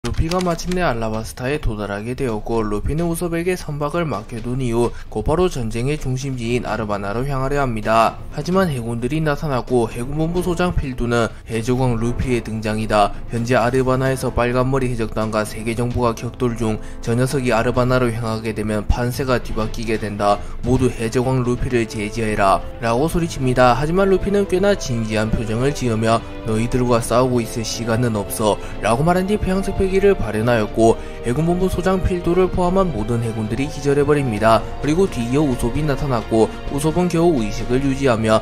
루피가 마침내 알라바스타에 도달하게 되었고 루피는 우섭에게 선박을 맡겨둔 이후 곧바로 전쟁의 중심지인 아르바나로 향하려 합니다. 하지만 해군들이 나타났고 해군본부 소장 필두는 해적왕 루피의 등장이다. 현재 아르바나에서 빨간머리 해적단과 세계정부가 격돌 중 저 녀석이 아르바나로 향하게 되면 판세가 뒤바뀌게 된다. 모두 해적왕 루피를 제지해라 라고 소리칩니다. 하지만 루피는 꽤나 진지한 표정을 지으며 너희들과 싸우고 있을 시간은 없어 라고 말한 뒤 폐양색 패기를 발현하였고 해군본부 소장 필두를 포함한 모든 해군들이 기절해버립니다. 그리고 뒤이어 우솝이 나타났고 우솝은 겨우 의식을 유지하며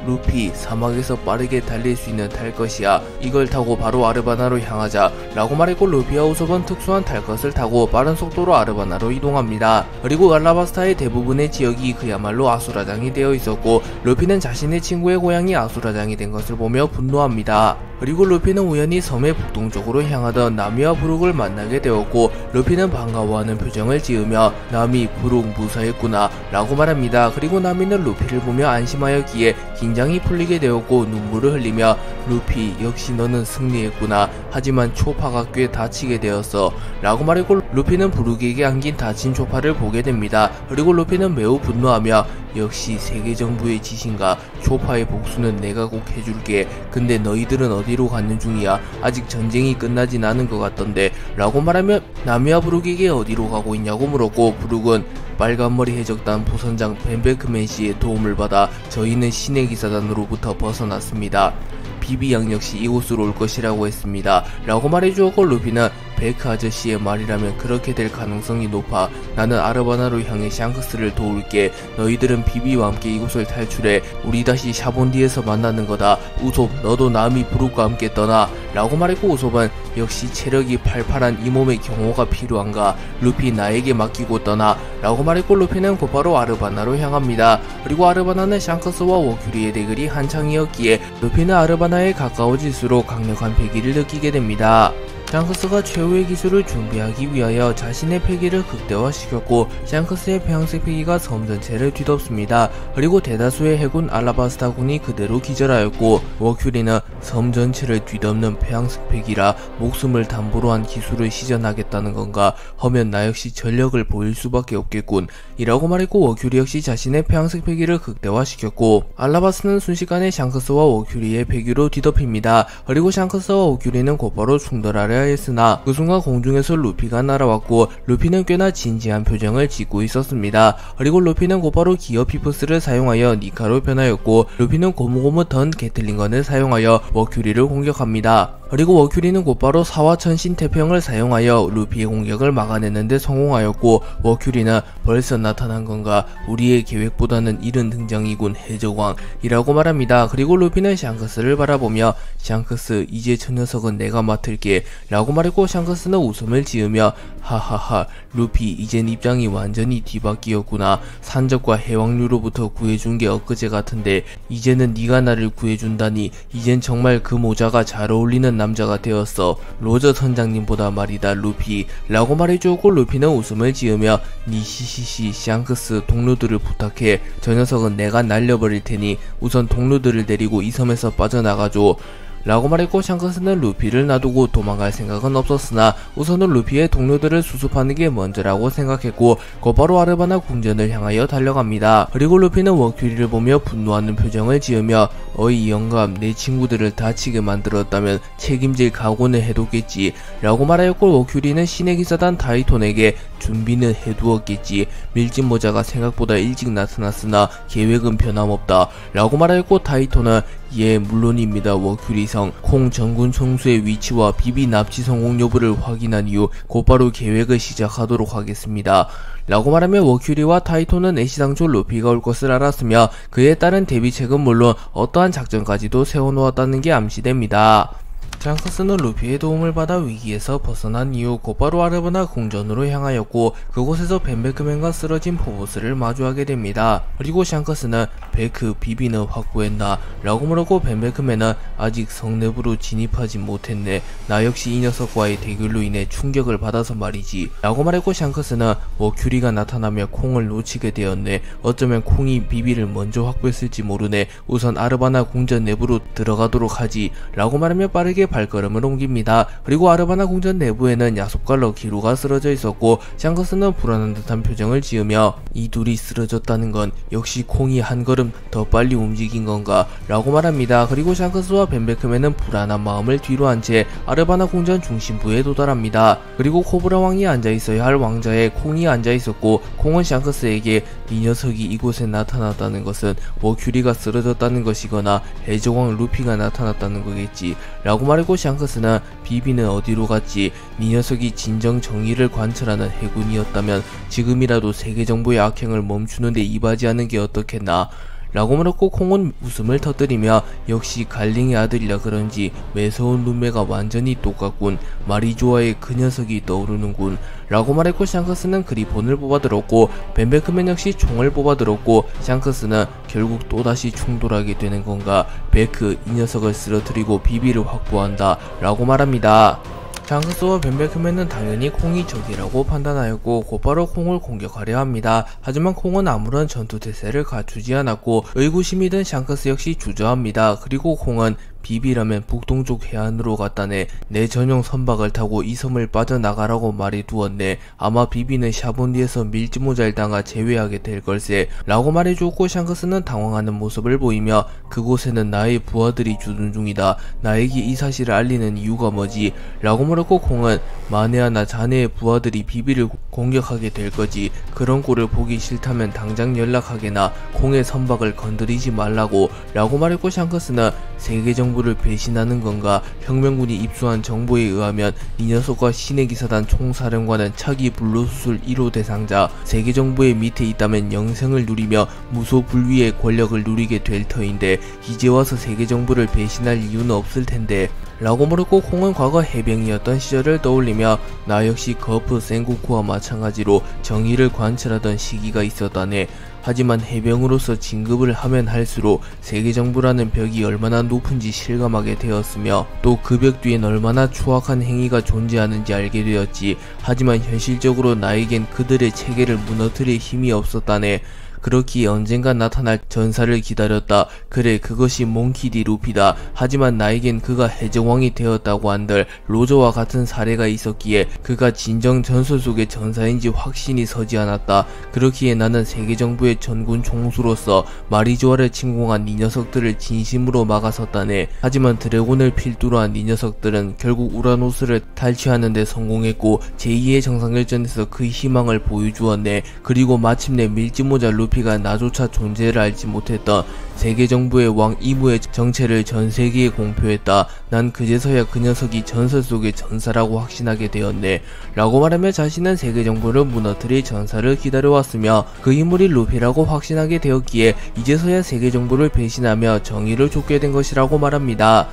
루피 사막에서 빠르게 달릴 수 있는 탈 것이야. 이걸 타고 바로 아르바나로 향하자 라고 말했고 루피와 우솝은 특수한 탈 것을 타고 빠른 속도로 아르바나로 이동합니다. 그리고 알라바스타의 대부분의 지역이 그야말로 아수라장이 되어 있었고 루피는 자신의 친구의 고향이 아수라장이 된 것을 보며 분노합니다. 그리고 루피는 우연히 섬의 북동쪽으로 향하던 나미와 브룩을 만나게 되었고 루피는 반가워하는 표정을 지으며 나미, 브룩 무사했구나 라고 말합니다. 그리고 나미는 루피를 보며 안심하였기에 긴장이 풀리게 되었고 눈물을 흘리며 루피 역시 너는 승리했구나. 하지만 초파가 꽤 다치게 되었어 라고 말했고 루피는 브룩에게 안긴 다친 초파를 보게 됩니다. 그리고 루피는 매우 분노하며 역시 세계정부의 지신가. 초파의 복수는 내가 꼭 해줄게. 근데 너희들은 어디로 가는 중이야? 아직 전쟁이 끝나진 않은 것 같던데 라고 말하며 나미와 브룩에게 어디로 가고 있냐고 물었고 브룩은 빨간머리 해적단 부선장 벤베크맨 씨의 도움을 받아 저희는 신의 기사단으로부터 벗어났습니다. 비비양 역시 이곳으로 올 것이라고 했습니다 라고 말해주었고 루피는 베크 아저씨의 말이라면 그렇게 될 가능성이 높아. 나는 아르바나로 향해 샹크스를 도울게. 너희들은 비비와 함께 이곳을 탈출해. 우리 다시 샤본디에서 만나는 거다. 우솝 너도 나미 브룩과 함께 떠나 라고 말했고 우솝은 역시 체력이 팔팔한 이 몸의 경호가 필요한가. 루피 나에게 맡기고 떠나 라고 말했고 루피는 곧바로 아르바나로 향합니다. 그리고 아르바나는 샹크스와 워큐리의 대결이 한창이었기에 루피는 아르바나에 가까워질수록 강력한 패기를 느끼게 됩니다. 샹크스가 최후의 기술을 준비하기 위하여 자신의 패기를 극대화시켰고 샹크스의 폐양색 패기가 섬 전체를 뒤덮습니다. 그리고 대다수의 해군 알라바스타군이 그대로 기절하였고 워큐리는 섬 전체를 뒤덮는 폐양색 패기라 목숨을 담보로 한 기술을 시전하겠다는 건가 하면 나 역시 전력을 보일 수밖에 없겠군 이라고 말했고 워큐리 역시 자신의 폐양색 패기를 극대화시켰고 알라바스는 순식간에 샹크스와 워큐리의 패기로 뒤덮입니다. 그리고 샹크스와 워큐리는 곧바로 충돌하려 했으나 그 순간 공중에서 루피가 날아왔고 루피는 꽤나 진지한 표정을 짓고 있었습니다. 그리고 루피는 곧바로 기어 피프스를 사용하여 니카로 변하였고 루피는 고무고무 던 게틀링건을 사용하여 워큐리를 공격합니다. 그리고 워큐리는 곧바로 사화천신 태평을 사용하여 루피의 공격을 막아내는데 성공하였고 워큐리는 벌써 나타난 건가 우리의 계획보다는 이른 등장이군 해적왕 이라고 말합니다. 그리고 루피는 샹크스를 바라보며 샹크스 이제 저 녀석은 내가 맡을게 라고 말했고 샹크스는 웃음을 지으며 하하하 루피 이젠 입장이 완전히 뒤바뀌었구나. 산적과 해왕류로부터 구해준 게 엊그제 같은데 이제는 네가 나를 구해준다니 이젠 정말 그 모자가 잘 어울리는 남자가 되었어. 로저 선장님보다 말이다 루피 라고 말해주었고 루피는 웃음을 지으며 니시시시 샹크스 동료들을 부탁해. 저 녀석은 내가 날려버릴 테니 우선 동료들을 데리고 이 섬에서 빠져나가줘 라고 말했고 샹크스는 루피를 놔두고 도망갈 생각은 없었으나 우선은 루피의 동료들을 수습하는 게 먼저라고 생각했고 곧바로 아르바나 궁전을 향하여 달려갑니다. 그리고 루피는 워큐리를 보며 분노하는 표정을 지으며 어이 영감 내 친구들을 다치게 만들었다면 책임질 각오는 해뒀겠지 라고 말하였고 워큐리는 신의 기사단 타이톤에게 준비는 해두었겠지. 밀짚 모자가 생각보다 일찍 나타났으나 계획은 변함없다 라고 말하였고 타이톤은 예 물론입니다 워큐리성. 콩 전군 총수의 위치와 비비 납치 성공 여부를 확인한 이후 곧바로 계획을 시작하도록 하겠습니다 라고 말하며 워큐리와 타이톤은 애시당초 루피가 올 것을 알았으며 그에 따른 대비책은 물론 어떠한 작전까지도 세워놓았다는 게 암시됩니다. 샹크스는 루피의 도움을 받아 위기에서 벗어난 이후 곧바로 아르바나 궁전으로 향하였고 그곳에서 벤베크맨과 쓰러진 포보스를 마주하게 됩니다. 그리고 샹크스는 베크 비비는 확보했나? 라고 물었고 벤베크맨은 아직 성 내부로 진입하지 못했네. 나 역시 이 녀석과의 대결로 인해 충격을 받아서 말이지 라고 말했고 샹크스는 워큐리가 나타나며 콩을 놓치게 되었네. 어쩌면 콩이 비비를 먼저 확보했을지 모르네. 우선 아르바나 궁전 내부로 들어가도록 하지 라고 말하며 빠르게 발걸음을 옮깁니다. 그리고 아르바나 궁전 내부에는 야속과 럭키루가 쓰러져 있었고 샹크스는 불안한 듯한 표정을 지으며 이 둘이 쓰러졌다는 건 역시 콩이 한 걸음 더 빨리 움직인 건가 라고 말합니다. 그리고 샹크스와 벤베크맨은 불안한 마음을 뒤로 한 채 아르바나 궁전 중심부에 도달합니다. 그리고 코브라 왕이 앉아있어야 할 왕자에 콩이 앉아있었고 콩은 샹크스에게 이 녀석이 이곳에 나타났다는 것은 머큐리가 쓰러졌다는 것이거나 해적왕 루피가 나타났다는 거겠지 라고 말했고 샹크스는 비비는 어디로 갔지? 이 녀석이 진정 정의를 관철하는 해군이었다면 지금이라도 세계정부의 악행을 멈추는데 이바지하는 게 어떻겠나 라고 말했고 콩은 웃음을 터뜨리며 역시 갈링의 아들이라 그런지 매서운 눈매가 완전히 똑같군. 마리조아의 그 녀석이 떠오르는군 라고 말했고 샹크스는 그리폰을 뽑아들었고 벤베크맨 역시 총을 뽑아들었고 샹크스는 결국 또다시 충돌하게 되는 건가. 베크 이 녀석을 쓰러뜨리고 비비를 확보한다 라고 말합니다. 샹크스와 벤베크맨은 당연히 콩이 적이라고 판단하였고 곧바로 콩을 공격하려 합니다. 하지만 콩은 아무런 전투태세를 갖추지 않았고 의구심이 든 샹크스 역시 주저합니다. 그리고 콩은 비비라면 북동쪽 해안으로 갔다네. 내 전용 선박을 타고 이 섬을 빠져나가라고 말해두었네. 아마 비비는 샤본디에서 밀짚모자를 당하 제외하게 될 걸세 라고 말해주었고 샹크스는 당황하는 모습을 보이며 그곳에는 나의 부하들이 주둔 중이다. 나에게 이 사실을 알리는 이유가 뭐지? 라고 물었고 콩은 만에하나 자네의 부하들이 비비를 공격하게 될 거지. 그런 꼴을 보기 싫다면 당장 연락하게나. 콩의 선박을 건드리지 말라고 라고 말했고 샹크스는 세계 정부를 배신하는 건가? 혁명군이 입수한 정보에 의하면 이 녀석과 신의 기사단 총사령관은 차기 불로수술 1호 대상자, 세계 정부의 밑에 있다면 영생을 누리며 무소불위의 권력을 누리게 될 터인데 이제 와서 세계 정부를 배신할 이유는 없을 텐데 라고 물었고 콩은 과거 해병이었던 시절을 떠올리며 나 역시 거프 센고쿠와 마찬가지로 정의를 관철하던 시기가 있었다네. 하지만 해병으로서 진급을 하면 할수록 세계정부라는 벽이 얼마나 높은지 실감하게 되었으며 또 그 벽 뒤엔 얼마나 추악한 행위가 존재하는지 알게 되었지. 하지만 현실적으로 나에겐 그들의 체계를 무너뜨릴 힘이 없었다네. 그렇기에 언젠가 나타날 전사를 기다렸다. 그래 그것이 몽키 디 루피다. 하지만 나에겐 그가 해적왕이 되었다고 한들 로저와 같은 사례가 있었기에 그가 진정 전설 속의 전사인지 확신이 서지 않았다. 그렇기에 나는 세계정부의 전군 총수로서 마리조아를 침공한 이 녀석들을 진심으로 막아섰다네. 하지만 드래곤을 필두로 한 이 녀석들은 결국 우라노스를 탈취하는 데 성공했고 제2의 정상결전에서 그 희망을 보여주었네. 그리고 마침내 밀짚모자 루피가 나조차 존재를 알지 못했던 세계정부의 왕 이무의 정체를 전세계에 공표했다. 난 그제서야 그 녀석이 전설 속의 전사라고 확신하게 되었네. 라고 말하며 자신은 세계정부를 무너뜨릴 전사를 기다려왔으며 그 인물이 루피라고 확신하게 되었기에 이제서야 세계정부를 배신하며 정의를 좇게 된 것이라고 말합니다.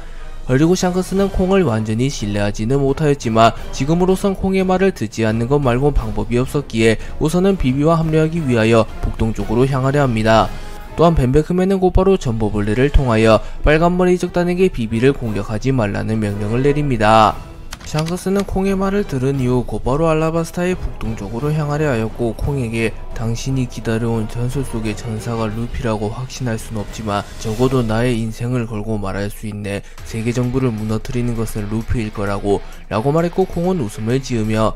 그리고 샹크스는 콩을 완전히 신뢰하지는 못하였지만 지금으로선 콩의 말을 듣지 않는 것 말곤 방법이 없었기에 우선은 비비와 합류하기 위하여 북동쪽으로 향하려 합니다. 또한 벤베크맨은 곧바로 전보벌레를 통하여 빨간머리 적단에게 비비를 공격하지 말라는 명령을 내립니다. 샹크스는 콩의 말을 들은 이후 곧바로 알라바스타의 북동쪽으로 향하려 하였고 콩에게 당신이 기다려온 전설 속의 전사가 루피라고 확신할 순 없지만 적어도 나의 인생을 걸고 말할 수 있네. 세계정부를 무너뜨리는 것은 루피일 거라고 라고 말했고 콩은 웃음을 지으며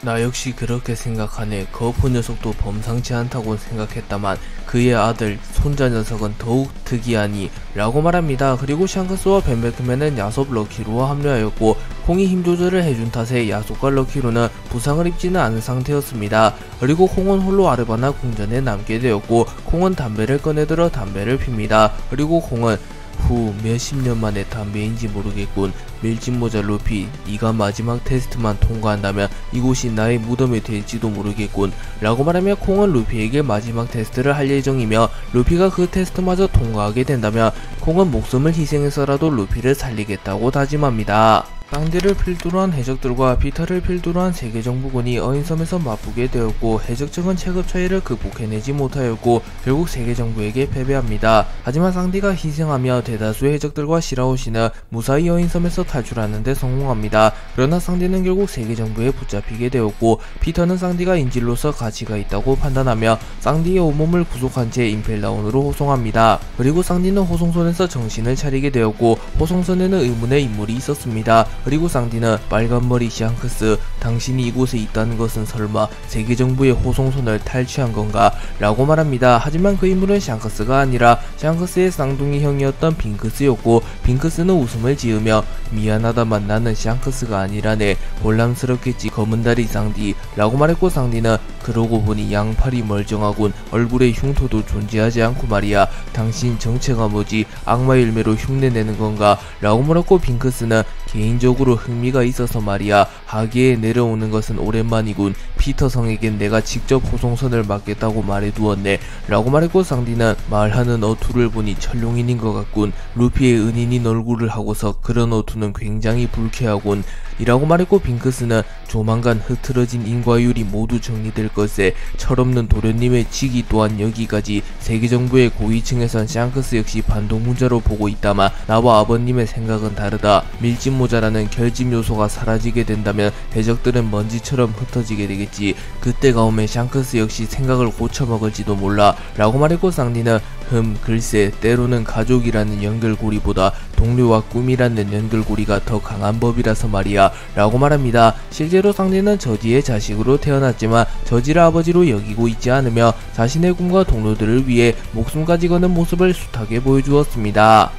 나 역시 그렇게 생각하네. 거프 녀석도 범상치 않다고 생각했다만 그의 아들 손자 녀석은 더욱 특이하니 라고 말합니다. 그리고 샹크스와 벤베크맨은 야속 럭키루와 합류하였고 콩이 힘조절을 해준 탓에 야속과 럭키루는 부상을 입지는 않은 상태였습니다. 그리고 콩은 홀로 아르바나 궁전에 남게 되었고 콩은 담배를 꺼내들어 담배를 핍니다. 그리고 콩은 후 몇십 년 만에 담배인지 모르겠군. 밀짚모자 루피, 네가 마지막 테스트만 통과한다면 이곳이 나의 무덤이 될지도 모르겠군 라고 말하며 콩은 루피에게 마지막 테스트를 할 예정이며 루피가 그 테스트마저 통과하게 된다면 콩은 목숨을 희생해서라도 루피를 살리겠다고 다짐합니다. 쌍디를 필두로 한 해적들과 비타를 필두로 한 세계정부군이 어인섬에서 맞붙게 되었고 해적 측은 체급 차이를 극복해내지 못하였고 결국 세계정부에게 패배합니다. 하지만 쌍디가 희생하며 대다수의 해적들과 시라오시는 무사히 어인섬에서 탈출하는 데 성공합니다. 그러나 쌍디는 결국 세계정부에 붙잡히게 되었고 비타는 쌍디가 인질로서 가치가 있다고 판단하며 쌍디의 온몸을 구속한 채 임펠라온으로 호송합니다. 그리고 쌍디는 호송선에서 정신을 차리게 되었고 호송선에는 의문의 인물이 있었습니다. 그리고 쌍디는 빨간머리 샹크스, 당신이 이곳에 있다는 것은 설마 세계정부의 호송선을 탈취한 건가? 라고 말합니다. 하지만 그 인물은 샹크스가 아니라 샹크스의 쌍둥이 형이었던 빙크스였고 빙크스는 웃음을 지으며 미안하다만 나는 샹크스가 아니라네. 볼람스럽겠지 검은다리 쌍디 라고 말했고 쌍디는 그러고 보니 양팔이 멀쩡하군. 얼굴에 흉터도 존재하지 않고 말이야. 당신 정체가 뭐지? 악마 열매로 흉내내는 건가? 라고 물었고 빙크스는 개인적으로 흥미가 있어서 말이야. 하계에 내려오는 것은 오랜만이군. 피터성에겐 내가 직접 호송선을 맡겠다고 말해두었네. 라고 말했고 쌍디는 말하는 어투를 보니 철룡인인 것 같군. 루피의 은인인 얼굴을 하고서 그런 어투는 굉장히 불쾌하군. 이라고 말했고 빙크스는 조만간 흐트러진 인과율이 모두 정리될 것에 철없는 도련님의 직위 또한 여기까지. 세계정부의 고위층에선 샹크스 역시 반동문자로 보고 있다마 나와 아버님의 생각은 다르다. 밀짚모자라는 결집 요소가 사라지게 된다면 해적들은 먼지처럼 흩어지게 되겠지. 그때가 오면 샹크스 역시 생각을 고쳐먹을지도 몰라. 라고 말했고 쌍디는 글쎄 때로는 가족이라는 연결고리보다 동료와 꿈이라는 연결고리가 더 강한 법이라서 말이야. 라고 말합니다. 실제로 쌍디는 저지의 자식으로 태어났지만 저지를 아버지로 여기고 있지 않으며 자신의 꿈과 동료들을 위해 목숨까지 거는 모습을 숱하게 보여주었습니다.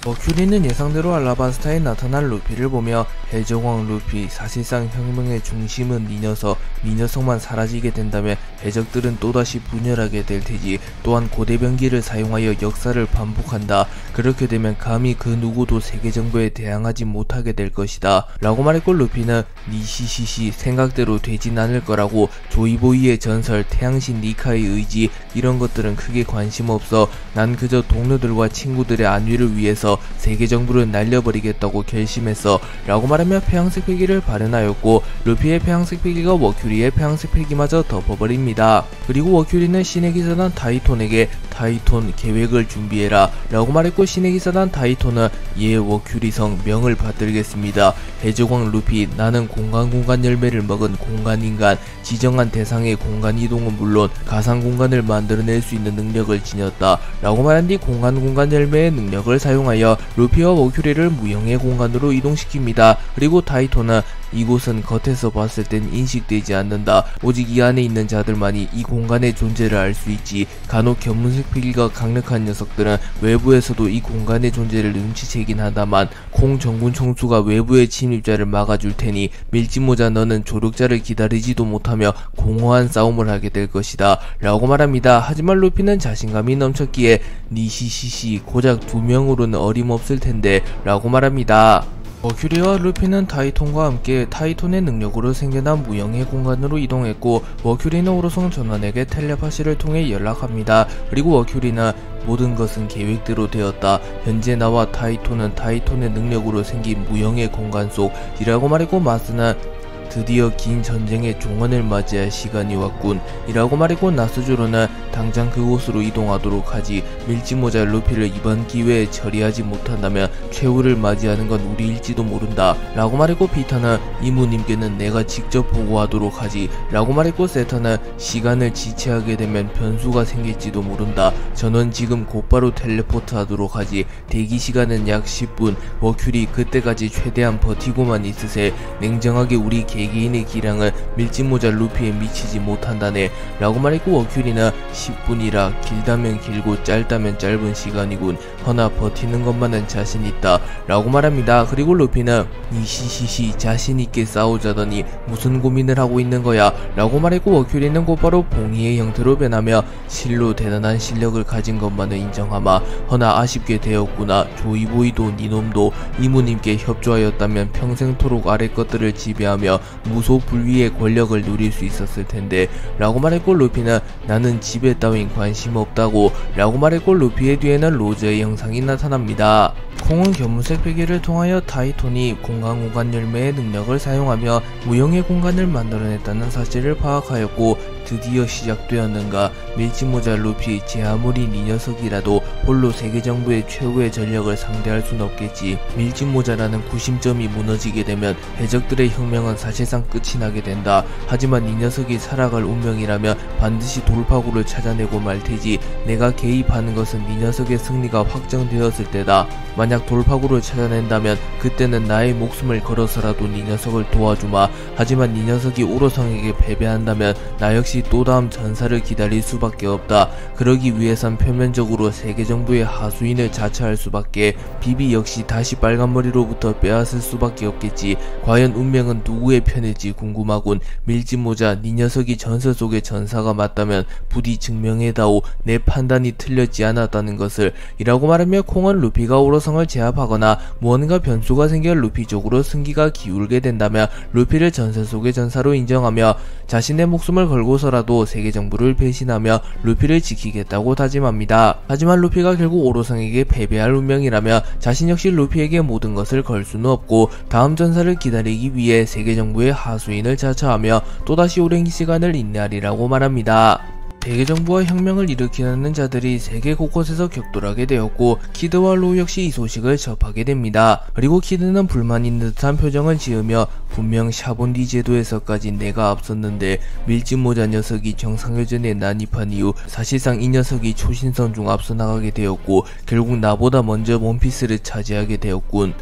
머큐리는 예상대로 알라바스타에 나타난 루피를 보며 해적왕 루피, 사실상 혁명의 중심은 네 녀석만 사라지게 된다면 해적들은 또다시 분열하게 될 테지. 또한 고대병기를 사용하여 역사를 반복한다. 그렇게 되면 감히 그 누구도 세계정부에 대항하지 못하게 될 것이다. 라고 말했고 루피는 니시시시 생각대로 되진 않을 거라고. 조이보이의 전설, 태양신 니카의 의지 이런 것들은 크게 관심 없어. 난 그저 동료들과 친구들의 안위를 위해서 세계정부를 날려버리겠다고 결심했어. 라고 말하며 폐양색 필기를 발현하였고 루피의 폐양색 필기가 워큐리의 폐양색 필기마저 덮어버립니다. 그리고 워큐리는 신의 기사단 타이톤에게 타이톤 계획을 준비해라 라고 말했고 신의 기사단 타이톤은 예 워큐리성 명을 받들겠습니다. 해적왕 루피, 나는 공간 열매를 먹은 공간인간. 지정한 대상의 공간 이동은 물론 가상 공간을 만들어낼 수 있는 능력을 지녔다. 라고 말한 뒤 공간 열매의 능력을 사용하여 루피와 워큐리를 무형의 공간으로 이동시킵니다. 그리고 타이톤은 이곳은 겉에서 봤을 땐 인식되지 않는다. 오직 이 안에 있는 자들만이 이 공간의 존재를 알 수 있지. 간혹 견문색 필기가 강력한 녀석들은 외부에서도 이 공간의 존재를 눈치채긴 하다만 콩 정군 총수가 외부의 침입자를 막아줄 테니 밀짚모자 너는 조력자를 기다리지도 못하며 공허한 싸움을 하게 될 것이다. 라고 말합니다. 하지만 루피는 자신감이 넘쳤기에 니시시시 고작 2명으로는 어림없을 텐데 라고 말합니다. 머큐리와 루피는 타이톤과 함께 타이톤의 능력으로 생겨난 무형의 공간으로 이동했고 머큐리는 오로송 전원에게 텔레파시를 통해 연락합니다. 그리고 머큐리는 모든 것은 계획대로 되었다. 현재 나와 타이톤은 타이톤의 능력으로 생긴 무형의 공간 속이라고 말했고 마스는 드디어 긴 전쟁의 종언을 맞이할 시간이 왔군 이라고 말했고 나스조로는 당장 그곳으로 이동하도록 하지. 밀짚모자 루피를 이번 기회에 처리하지 못한다면 최후를 맞이하는 건 우리일지도 모른다 라고 말했고 피터는 이모님께는 내가 직접 보고하도록 하지 라고 말했고 세터는 시간을 지체하게 되면 변수가 생길지도 모른다. 저는 지금 곧바로 텔레포트 하도록 하지. 대기시간은 약 10분. 머큐리 그때까지 최대한 버티고만 있으세. 냉정하게 우리 개개인의 기량은 밀짚모자 루피에 미치지 못한다네 라고 말했고 워큐리는 10분이라 길다면 길고 짧다면 짧은 시간이군. 허나 버티는 것만은 자신있다 라고 말합니다. 그리고 루피는 니시시시 자신있게 싸우자더니 무슨 고민을 하고 있는 거야 라고 말했고 워큐리는 곧바로 봉이의 형태로 변하며 실로 대단한 실력을 가진 것만은 인정하마. 허나 아쉽게 되었구나. 조이보이도 니놈도 이모님께 협조하였다면 평생토록 아래 것들을 지배하며 무소불위의 권력을 누릴 수 있었을 텐데 라고 말했고 루피는 나는 지배 지배 따윈 관심 없다고 라고 말했고, 루피의 뒤에는 로저의 형상이 나타납니다. 콩은 견문색 베개를 통하여 타이톤이 공간 열매의 능력을 사용하며 무형의 공간을 만들어냈다는 사실을 파악하였고, 드디어 시작되었는가. 밀짚모자 루피, 제 아무리 네 녀석이라도 홀로 세계정부의 최고의 전력을 상대할 순 없겠지. 밀짚모자라는 구심점이 무너지게 되면 해적들의 혁명은 사실상 끝이 나게 된다. 하지만 네 녀석이 살아갈 운명이라면 반드시 돌파구를 찾아내고 말테지. 내가 개입하는 것은 네 녀석의 승리가 확정되었을 때다. 만약 돌파구를 찾아낸다면 그때는 나의 목숨을 걸어서라도 네 녀석을 도와주마. 하지만 네 녀석이 오로성에게 패배한다면 나 역시 또 다음 전사를 기다릴 수밖에 없다. 그러기 위해선 표면적으로 세계정부의 하수인을 자처할 수밖에. 비비 역시 다시 빨간머리로부터 빼앗을 수밖에 없겠지. 과연 운명은 누구의 편일지 궁금하군. 밀짚모자, 네 녀석이 전설 속의 전사가 맞다면 부디 증명해다오. 내 판단이 틀렸지 않았다는 것을. 이라고 말하며 콩은 루피가 오로성을 제압하거나 무언가 변수가 생겨 루피 쪽으로 승기가 기울게 된다면 루피를 전설 속의 전사로 인정하며 자신의 목숨을 걸고서라도 세계정부를 배신하며 루피를 지키겠다고 다짐합니다. 하지만 루피가 결국 오로성에게 패배할 운명이라며 자신 역시 루피에게 모든 것을 걸 수는 없고 다음 전사를 기다리기 위해 세계정부의 하수인을 자처하며 또다시 오랜 시간을 인내하리라고 말합니다. 세계정부와 혁명을 일으키는 자들이 세계 곳곳에서 격돌하게 되었고, 키드와 로우 역시 이 소식을 접하게 됩니다. 그리고 키드는 불만 있는 듯한 표정을 지으며 분명 샤본디 제도에서까지 내가 앞섰는데 밀짚모자 녀석이 정상회전에 난입한 이후 사실상 이 녀석이 초신성 중 앞서 나가게 되었고 결국 나보다 먼저 원피스를 차지하게 되었군.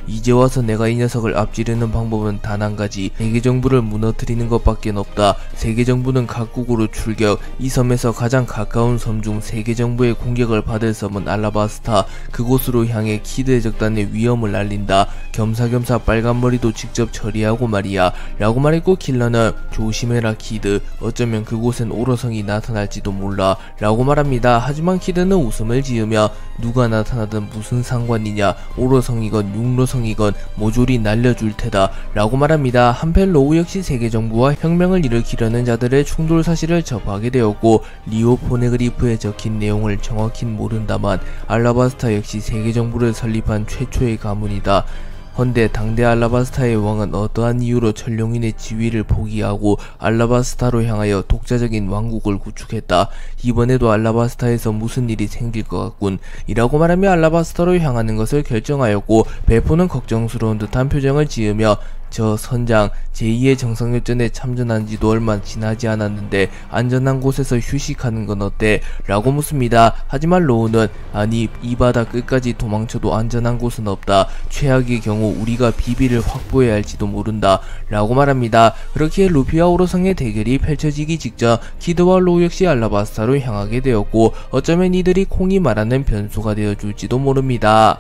이제 와서 내가 이 녀석을 앞지르는 방법은 단 한 가지. 세계정부를 무너뜨리는 것밖에 없다. 세계정부는 각국으로 출격. 이 섬에서 가장 가까운 섬 중 세계정부의 공격을 받을 섬은 알라바스타. 그곳으로 향해 키드 해적단의 위험을 알린다. 겸사겸사 빨간머리도 직접 처리하고 말이야. 라고 말했고, 킬러는 조심해라 키드. 어쩌면 그곳엔 오로성이 나타날지도 몰라. 라고 말합니다. 하지만 키드는 웃음을 지으며 누가 나타나든 무슨 상관이냐. 오로성이건 육로성이건 모조리 날려줄 테다. 라고 말합니다. 한편 로우 역시 세계정부와 혁명을 일으키려는 자들의 충돌 사실을 접하게 되었고, 리오 포네그리프에 적힌 내용을 정확히는 모른다만 알라바스타 역시 세계정부를 설립한 최초의 가문이다. 헌데 당대 알라바스타의 왕은 어떠한 이유로 천룡인의 지위를 포기하고 알라바스타로 향하여 독자적인 왕국을 구축했다. 이번에도 알라바스타에서 무슨 일이 생길 것 같군. 이라고 말하며 알라바스타로 향하는 것을 결정하였고, 베포는 걱정스러운 듯한 표정을 지으며 저 선장, 제2의 정상협전에 참전한 지도 얼마 지나지 않았는데 안전한 곳에서 휴식하는 건 어때? 라고 묻습니다. 하지만 로우는 아니, 이 바다 끝까지 도망쳐도 안전한 곳은 없다. 최악의 경우 우리가 비비를 확보해야 할지도 모른다. 라고 말합니다. 그렇기에 루피와 오로성의 대결이 펼쳐지기 직전 키드와 로우 역시 알라바스타로 향하게 되었고, 어쩌면 이들이 콩이 말하는 변수가 되어줄지도 모릅니다.